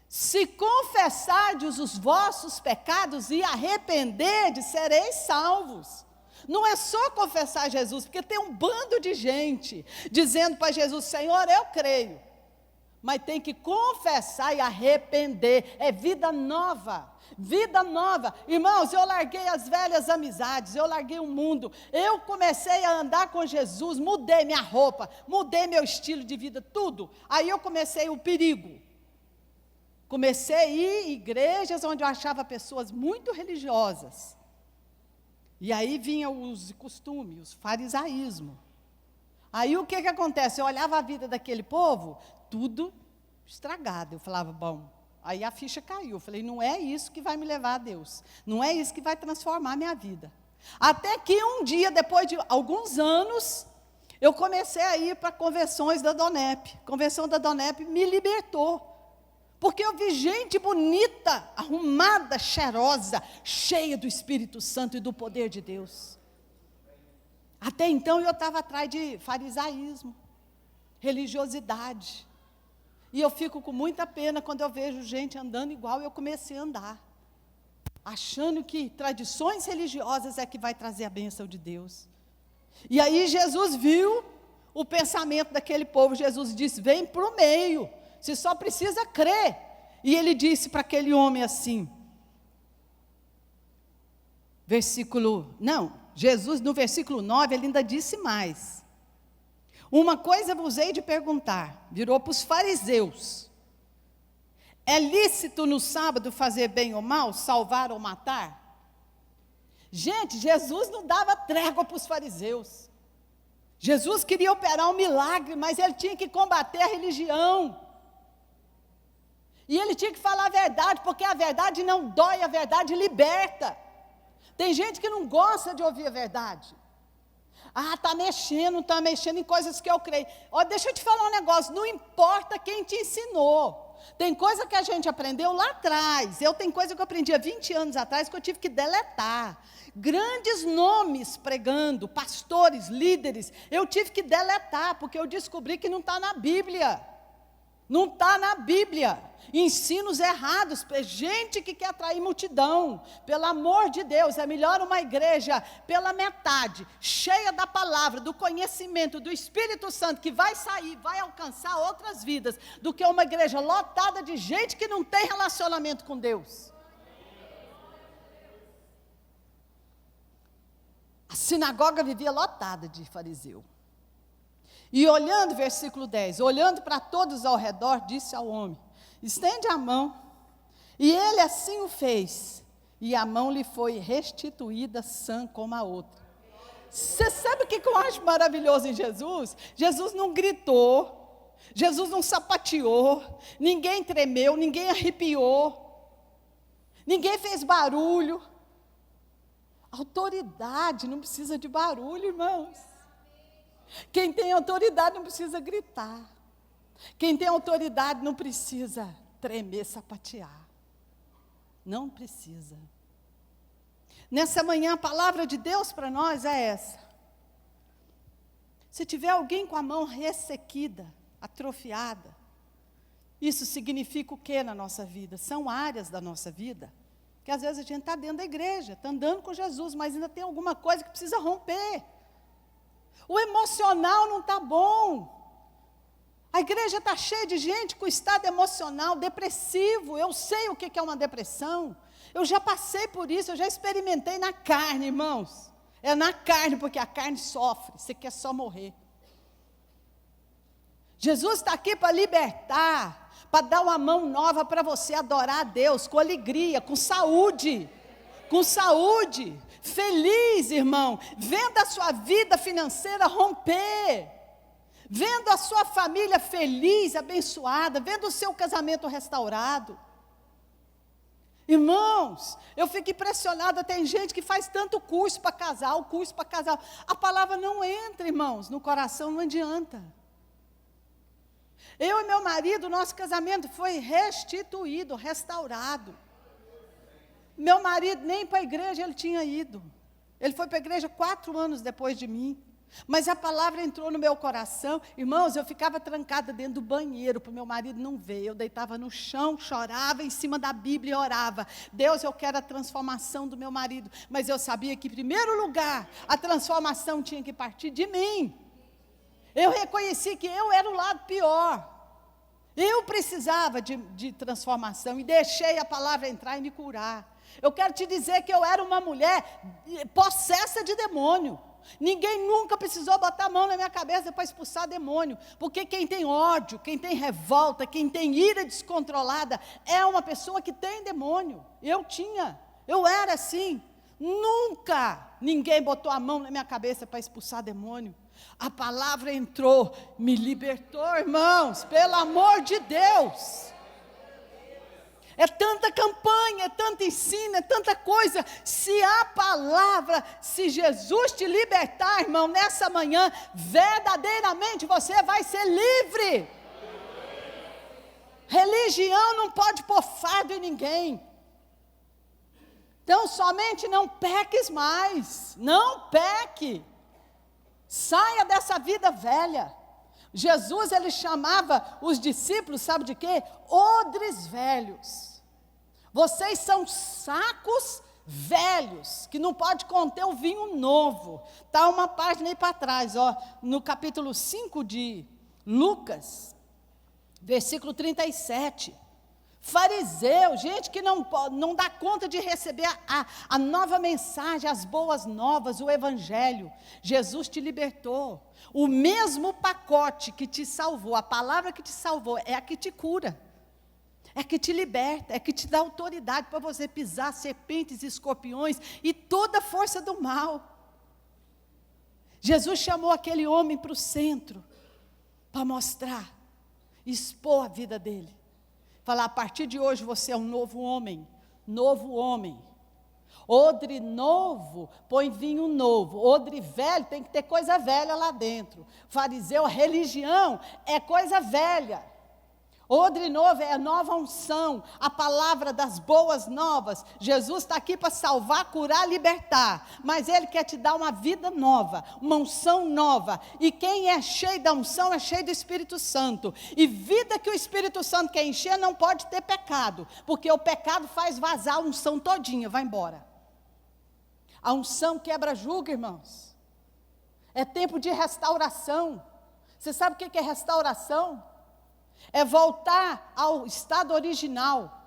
se confessardes os vossos pecados e arrependerdes, sereis salvos. Não é só confessar Jesus, porque tem um bando de gente dizendo para Jesus: Senhor, eu creio, mas tem que confessar e arrepender. É vida nova, vida nova. Irmãos, eu larguei as velhas amizades, eu larguei o mundo, eu comecei a andar com Jesus, mudei minha roupa, mudei meu estilo de vida, tudo. Aí eu comecei o perigo. Comecei a ir em igrejas onde eu achava pessoas muito religiosas. E aí vinha os costumes, o farisaísmo. Aí o que acontece? Eu olhava a vida daquele povo, tudo estragado. Eu falava, bom, aí a ficha caiu. Eu falei, não é isso que vai me levar a Deus. Não é isso que vai transformar a minha vida. Até que um dia, depois de alguns anos, eu comecei a ir para convenções da DONEP. A convenção da DONEP me libertou. Porque eu vi gente bonita, arrumada, cheirosa, cheia do Espírito Santo e do poder de Deus. Até então eu estava atrás de farisaísmo, religiosidade. E eu fico com muita pena quando eu vejo gente andando igual eu comecei a andar, achando que tradições religiosas é que vai trazer a bênção de Deus. E aí Jesus viu o pensamento daquele povo. Jesus disse, vem para o meio, você só precisa crer. E ele disse para aquele homem assim, Jesus no versículo 9, ele ainda disse mais. Uma coisa vos hei de perguntar, virou para os fariseus, é lícito no sábado fazer bem ou mal, salvar ou matar? Gente, Jesus não dava trégua para os fariseus. Jesus queria operar um milagre, mas ele tinha que combater a religião. E ele tinha que falar a verdade, porque a verdade não dói, a verdade liberta. Tem gente que não gosta de ouvir a verdade. Está mexendo em coisas que eu creio. Deixa eu te falar um negócio, não importa quem te ensinou. Tem coisa que a gente aprendeu lá atrás. Tem coisa que eu aprendi há 20 anos atrás que eu tive que deletar. Grandes nomes pregando, pastores, líderes, eu tive que deletar, porque eu descobri que não está na Bíblia. Não está na Bíblia. Ensinos errados, gente que quer atrair multidão. Pelo amor de Deus, é melhor uma igreja pela metade, cheia da palavra, do conhecimento, do Espírito Santo, que vai sair, vai alcançar outras vidas, do que uma igreja lotada de gente que não tem relacionamento com Deus. A sinagoga vivia lotada de fariseu. E olhando, versículo 10, olhando para todos ao redor, disse ao homem, estende a mão. E ele assim o fez, e a mão lhe foi restituída sã como a outra. Você sabe o que eu acho maravilhoso em Jesus? Jesus não gritou, Jesus não sapateou, ninguém tremeu, ninguém arrepiou, ninguém fez barulho. Autoridade não precisa de barulho, irmãos. Quem tem autoridade não precisa gritar. Quem tem autoridade não precisa tremer, sapatear. Não precisa. Nessa manhã, a palavra de Deus para nós é essa. Se tiver alguém com a mão ressequida, atrofiada, isso significa o que na nossa vida? São áreas da nossa vida que às vezes a gente está dentro da igreja, está andando com Jesus, mas ainda tem alguma coisa que precisa romper. O emocional não está bom. A igreja está cheia de gente com estado emocional depressivo. Eu sei o que é uma depressão. Eu já passei por isso, eu já experimentei na carne, irmãos. É na carne, porque a carne sofre, você quer só morrer. Jesus está aqui para libertar, para dar uma mão nova para você adorar a Deus, com alegria, com saúde, feliz, irmão, vendo a sua vida financeira romper, vendo a sua família feliz, abençoada, vendo o seu casamento restaurado. Irmãos, eu fico impressionada, tem gente que faz tanto curso para casar, a palavra não entra, irmãos, no coração, não adianta. Eu e meu marido, nosso casamento foi restituído, restaurado. Meu marido nem para a igreja ele tinha ido. Ele foi para a igreja 4 anos depois de mim. Mas a palavra entrou no meu coração. Irmãos, eu ficava trancada dentro do banheiro para o meu marido não ver. Eu deitava no chão, chorava em cima da Bíblia e orava. Deus, eu quero a transformação do meu marido. Mas eu sabia que, em primeiro lugar, a transformação tinha que partir de mim. Eu reconheci que eu era o lado pior. Eu precisava de transformação e deixei a palavra entrar e me curar. Eu quero te dizer que eu era uma mulher possessa de demônio. Ninguém nunca precisou botar a mão na minha cabeça para expulsar demônio, porque quem tem ódio, quem tem revolta, quem tem ira descontrolada, é uma pessoa que tem demônio. Eu era assim. Nunca ninguém botou a mão na minha cabeça para expulsar demônio. A palavra entrou, me libertou, irmãos, pelo amor de Deus. É tanta campanha, é tanto ensino, é tanta coisa. Se a palavra, se Jesus te libertar, irmão, nessa manhã, verdadeiramente você vai ser livre. Religião não pode pôr fardo em ninguém. Então, somente não peques mais. Não peque. Saia dessa vida velha. Jesus, ele chamava os discípulos, sabe de quê? Odres velhos. Vocês são sacos velhos, que não pode conter o vinho novo. Está uma página aí para trás, ó, no capítulo 5 de Lucas, versículo 37. Fariseu, gente que não dá conta de receber a nova mensagem, as boas novas, o evangelho. Jesus te libertou. O mesmo pacote que te salvou, a palavra que te salvou, é a que te cura. É que te liberta, é que te dá autoridade para você pisar serpentes e escorpiões e toda a força do mal. Jesus chamou aquele homem para o centro, para mostrar, expor a vida dele. Falar, a partir de hoje você é um novo homem, novo homem. Odre novo, põe vinho novo. Odre velho, tem que ter coisa velha lá dentro. Fariseu, a religião é coisa velha. Odre novo é a nova unção, a palavra das boas novas. Jesus está aqui para salvar, curar, libertar. Mas Ele quer te dar uma vida nova, uma unção nova. E quem é cheio da unção é cheio do Espírito Santo. E vida que o Espírito Santo quer encher não pode ter pecado. Porque o pecado faz vazar a unção todinha, vai embora. A unção quebra julgo, irmãos. É tempo de restauração. Você sabe o que é restauração? É voltar ao estado original.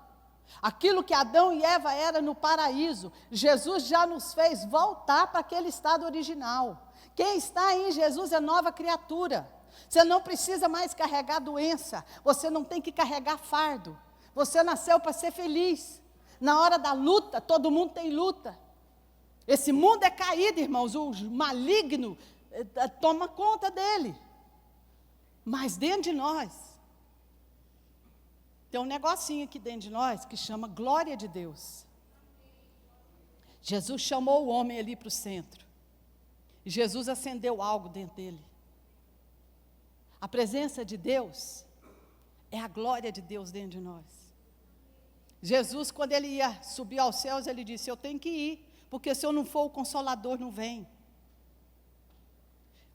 Aquilo que Adão e Eva eram no paraíso, Jesus já nos fez voltar para aquele estado original. Quem está em Jesus é nova criatura. Você não precisa mais carregar doença, você não tem que carregar fardo. Você nasceu para ser feliz. Na hora da luta, todo mundo tem luta. Esse mundo é caído, irmãos, o maligno toma conta dele. Mas dentro de nós, tem um negocinho aqui dentro de nós que chama glória de Deus. Jesus chamou o homem ali para o centro. E Jesus acendeu algo dentro dele. A presença de Deus é a glória de Deus dentro de nós. Jesus, quando ele ia subir aos céus, ele disse: eu tenho que ir, porque se eu não for, o Consolador não vem.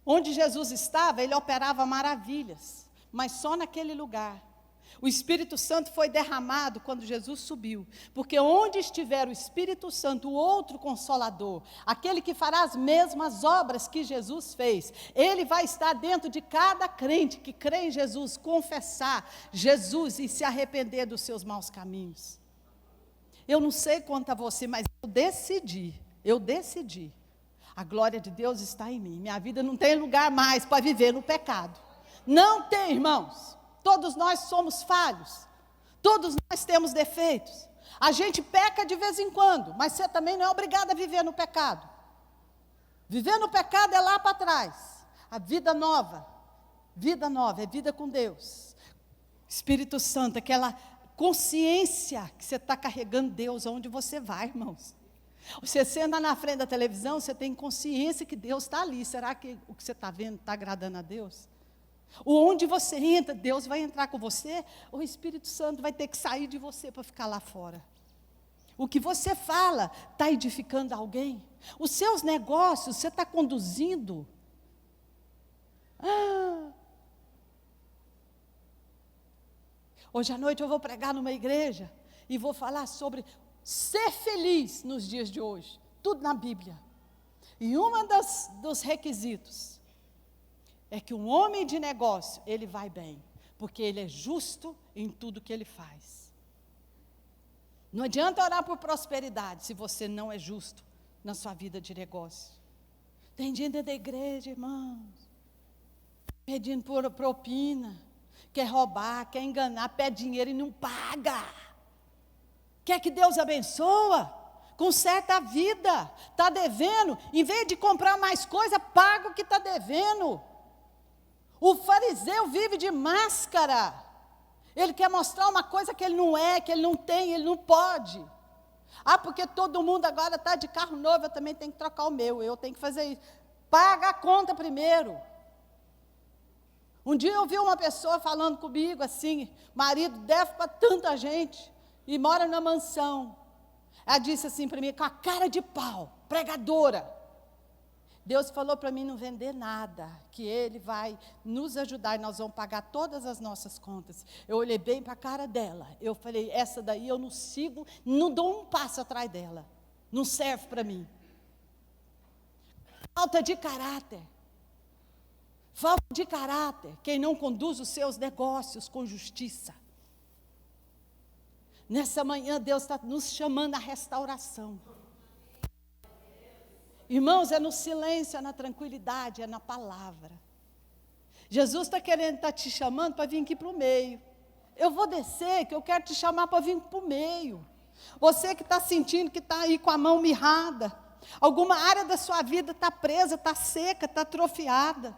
Onde Jesus estava, ele operava maravilhas, mas só naquele lugar. O Espírito Santo foi derramado quando Jesus subiu, porque onde estiver o Espírito Santo, o outro Consolador, aquele que fará as mesmas obras que Jesus fez, ele vai estar dentro de cada crente que crê em Jesus, confessar Jesus e se arrepender dos seus maus caminhos. Eu não sei quanto a você, mas eu decidi. A glória de Deus está em mim. Minha vida não tem lugar mais para viver no pecado. Não tem, irmãos. Todos nós somos falhos. Todos nós temos defeitos. A gente peca de vez em quando, mas você também não é obrigado a viver no pecado. Viver no pecado é lá para trás. A vida nova é vida com Deus. Espírito Santo, aquela consciência que você está carregando Deus aonde você vai, irmãos. Você senta na frente da televisão, você tem consciência que Deus está ali. Será que o que você está vendo está agradando a Deus? Onde você entra, Deus vai entrar com você, o Espírito Santo vai ter que sair de você para ficar lá fora. O que você fala está edificando alguém? Os seus negócios, você está conduzindo? Hoje à noite eu vou pregar numa igreja e vou falar sobre ser feliz nos dias de hoje, tudo na Bíblia. E dos requisitos é que um homem de negócio, ele vai bem, porque ele é justo em tudo que ele faz. Não adianta orar por prosperidade se você não é justo na sua vida de negócio. Tem gente dentro da igreja, irmãos, pedindo por propina, quer roubar, quer enganar, pede dinheiro e não paga. Quer que Deus abençoa? Conserta a vida. Está devendo, em vez de comprar mais coisa, paga o que está devendo. O fariseu vive de máscara. Ele quer mostrar uma coisa que ele não é, que ele não tem, ele não pode. Porque todo mundo agora está de carro novo, eu também tenho que trocar o meu, eu tenho que fazer isso. Paga a conta primeiro. Um dia eu vi uma pessoa falando comigo assim, marido deve para tanta gente, e mora na mansão. Ela disse assim para mim, com a cara de pau, pregadora. Deus falou para mim não vender nada, que Ele vai nos ajudar e nós vamos pagar todas as nossas contas. Eu olhei bem para a cara dela, eu falei, essa daí eu não sigo, não dou um passo atrás dela, não serve para mim. Falta de caráter. Falta de caráter, quem não conduz os seus negócios com justiça. Nessa manhã Deus está nos chamando à restauração. Irmãos, é no silêncio, é na tranquilidade, é na palavra. Jesus está te chamando para vir aqui para o meio. Eu vou descer, que eu quero te chamar para vir para o meio. Você que está sentindo que está aí com a mão mirrada, alguma área da sua vida está presa, está seca, está atrofiada.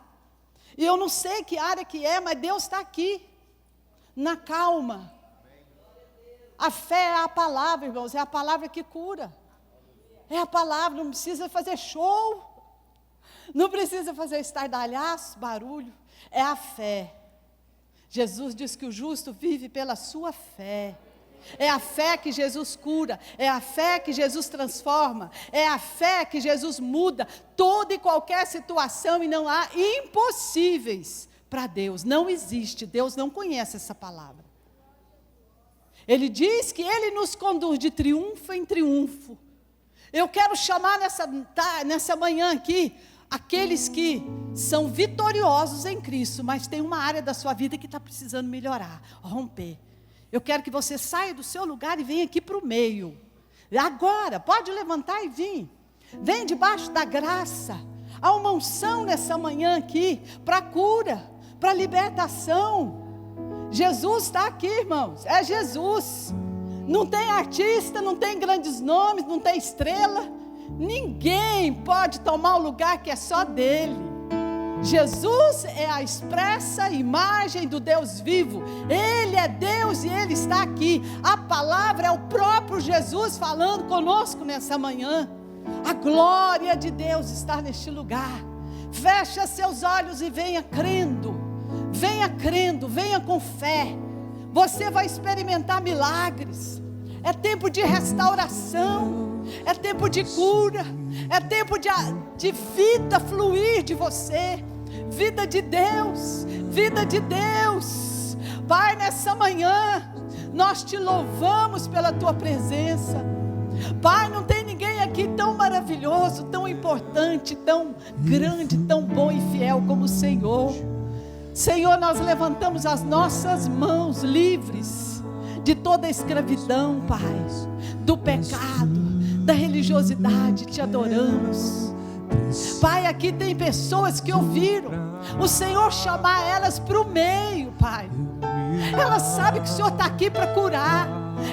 E eu não sei que área que é, mas Deus está aqui, na calma. A fé é a palavra, irmãos, é a palavra que cura. É a palavra, não precisa fazer show, não precisa fazer estardalhaço, barulho, é a fé. Jesus diz que o justo vive pela sua fé. É a fé que Jesus cura, é a fé que Jesus transforma, é a fé que Jesus muda toda e qualquer situação, e não há impossíveis para Deus, não existe, Deus não conhece essa palavra. Ele diz que Ele nos conduz de triunfo em triunfo. Eu quero chamar nessa manhã aqui, aqueles que são vitoriosos em Cristo, mas tem uma área da sua vida que está precisando melhorar, romper. Eu quero que você saia do seu lugar e venha aqui para o meio. Agora, pode levantar e vir. Vem debaixo da graça. Há uma unção nessa manhã aqui, para cura, para libertação. Jesus está aqui, irmãos, é Jesus. Não tem artista, não tem grandes nomes, não tem estrela. Ninguém pode tomar o lugar que é só dele. Jesus é a expressa imagem do Deus vivo. Ele é Deus e Ele está aqui. A palavra é o próprio Jesus falando conosco nessa manhã. A glória de Deus está neste lugar. Fecha seus olhos e venha crendo. Venha crendo, venha com fé. Você vai experimentar milagres. É tempo de restauração, é tempo de cura, é tempo de vida fluir de você, vida de Deus, vida de Deus. Pai, nessa manhã, nós te louvamos pela tua presença. Pai, não tem ninguém aqui tão maravilhoso, tão importante, tão grande, tão bom e fiel como o Senhor. Senhor, nós levantamos as nossas mãos livres de toda a escravidão, Pai, do pecado, da religiosidade, te adoramos. Pai, aqui tem pessoas que ouviram o Senhor chamar elas para o meio, Pai. Elas sabem que o Senhor está aqui para curar,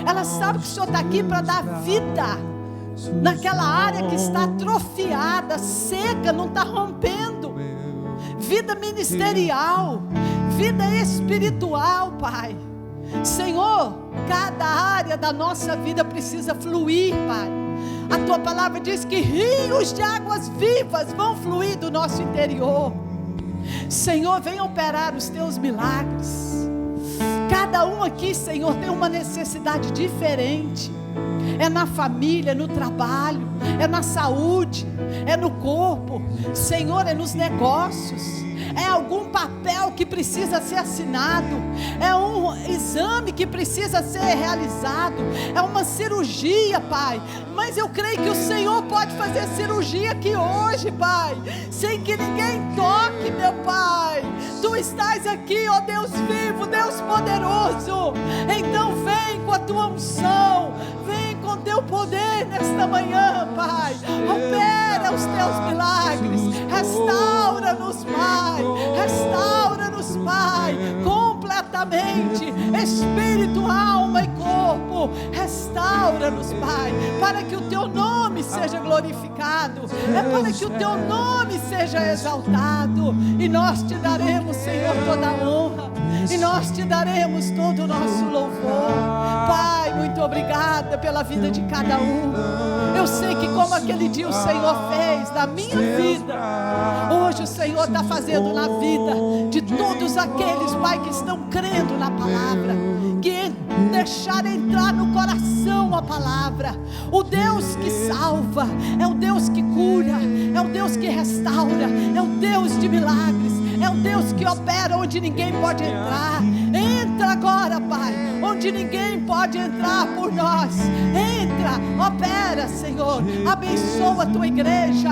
elas sabem que o Senhor está aqui para dar vida naquela área que está atrofiada, seca, não está rompendo. Vida ministerial, vida espiritual, Pai. Senhor, cada área da nossa vida precisa fluir, Pai. A tua palavra diz que rios de águas vivas vão fluir do nosso interior. Senhor, vem operar os teus milagres. Cada um aqui, Senhor, tem uma necessidade diferente. É na família, é no trabalho, é na saúde, é no corpo, Senhor, é nos negócios, é algum papel que precisa ser assinado, é um exame que precisa ser realizado, é uma cirurgia, Pai. Mas eu creio que o Senhor pode fazer cirurgia aqui hoje, Pai, sem que ninguém toque, meu Pai. Tu estás aqui, ó Deus vivo, Deus poderoso. Então vem com a tua unção, vem com teu poder nesta manhã, Pai. Opera os teus milagres, restaura-nos, Pai, restaura-nos, Pai, completamente, espírito, alma e corpo. Restaura-nos, Pai, para que o teu nome seja glorificado, é para que o teu nome seja exaltado, e nós te daremos, Senhor, toda a honra, e nós te daremos todo o nosso louvor. Pai, muito obrigada pela vida de cada um. Eu sei que como aquele dia o Senhor fez na minha vida, hoje o Senhor está fazendo na vida de todos aqueles, Pai, que estão crendo na palavra, que deixaram entrar no coração a palavra. O Deus que salva, é o Deus que cura, é o Deus que restaura, é o Deus de milagres, é o Deus que opera onde ninguém pode entrar. Entra agora, Pai, onde ninguém pode entrar por nós. Entra, opera, Senhor, abençoa a tua igreja.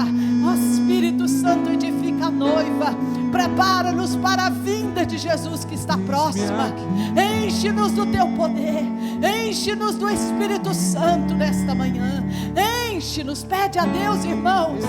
Ó Espírito Santo, edifica a noiva, prepara-nos para a vinda de Jesus que está próxima. Enche-nos do teu poder, enche-nos do Espírito Santo nesta manhã. Enche-nos, pede a Deus, irmãos,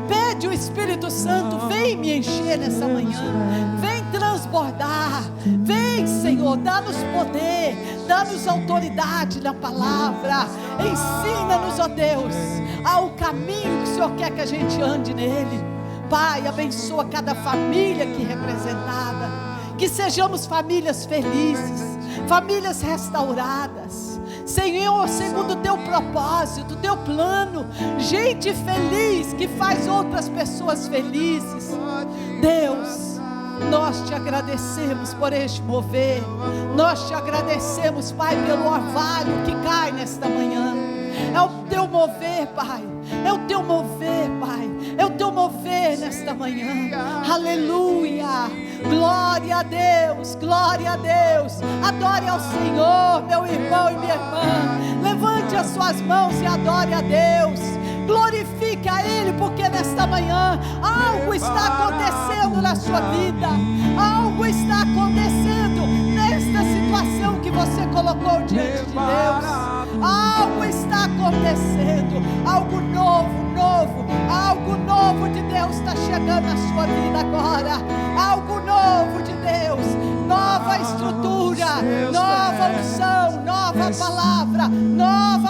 pede o Espírito Santo, vem me encher nessa manhã, vem transbordar, vem, Senhor, dá-nos poder, dá-nos autoridade na palavra, ensina-nos, ó Deus, ao caminho que o Senhor quer que a gente ande nele. Pai, abençoa cada família aqui representada, que sejamos famílias felizes, famílias restauradas, Senhor, segundo o teu propósito, o teu plano, gente feliz que faz outras pessoas felizes. Deus, nós te agradecemos por este mover, nós te agradecemos, Pai, pelo orvalho que cai nesta manhã. É o teu mover, Pai, é o teu mover, Pai, é o teu mover nesta manhã. Aleluia, glória a Deus, glória a Deus. Adore ao Senhor, meu irmão e minha irmã, levante as suas mãos e adore a Deus, glorifique a Ele, porque nesta manhã algo está acontecendo na sua vida, algo está acontecendo nesta situação que você colocou diante de Deus. Algo está acontecendo, algo novo de Deus está chegando na sua vida agora, algo novo de Deus, nova estrutura, nova unção, nova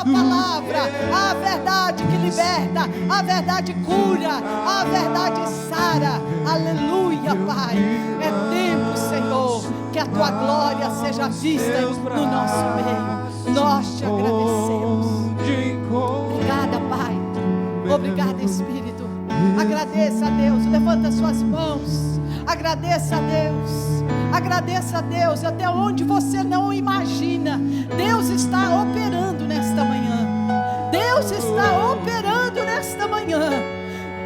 palavra, a verdade que liberta, a verdade cura, a verdade sara. Aleluia, Pai, é tempo, Senhor, que a tua glória seja vista no nosso meio. Nós te agradecemos. Obrigada, Pai. Obrigada, Espírito. Agradeça a Deus. Levanta suas mãos. Agradeça a Deus. Agradeça a Deus até onde você não imagina. Deus está operando nesta manhã. Deus está operando nesta manhã.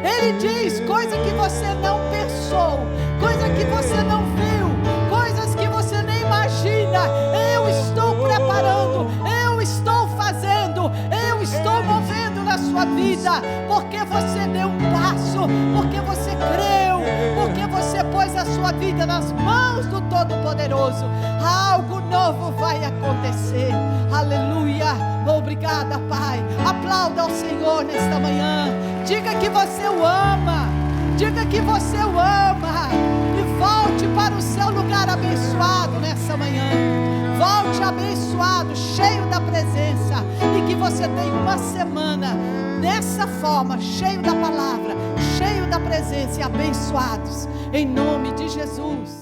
Ele diz coisa que você não pensou, coisa que você não viu, coisas que você nem imagina. Eu estou preparando, eu estou fazendo, eu estou movendo na sua vida, porque você deu um passo, porque você creu, porque você pôs a sua vida nas mãos do Todo-Poderoso. Algo novo vai acontecer. Aleluia. Obrigada, Pai. Aplauda ao Senhor nesta manhã. Diga que você o ama. Diga que você o ama. E volte para o seu lugar abençoado nessa manhã. Volte abençoado, cheio da presença. E que você tenha uma semana dessa forma, cheio da palavra, cheio da presença e abençoados. Em nome de Jesus.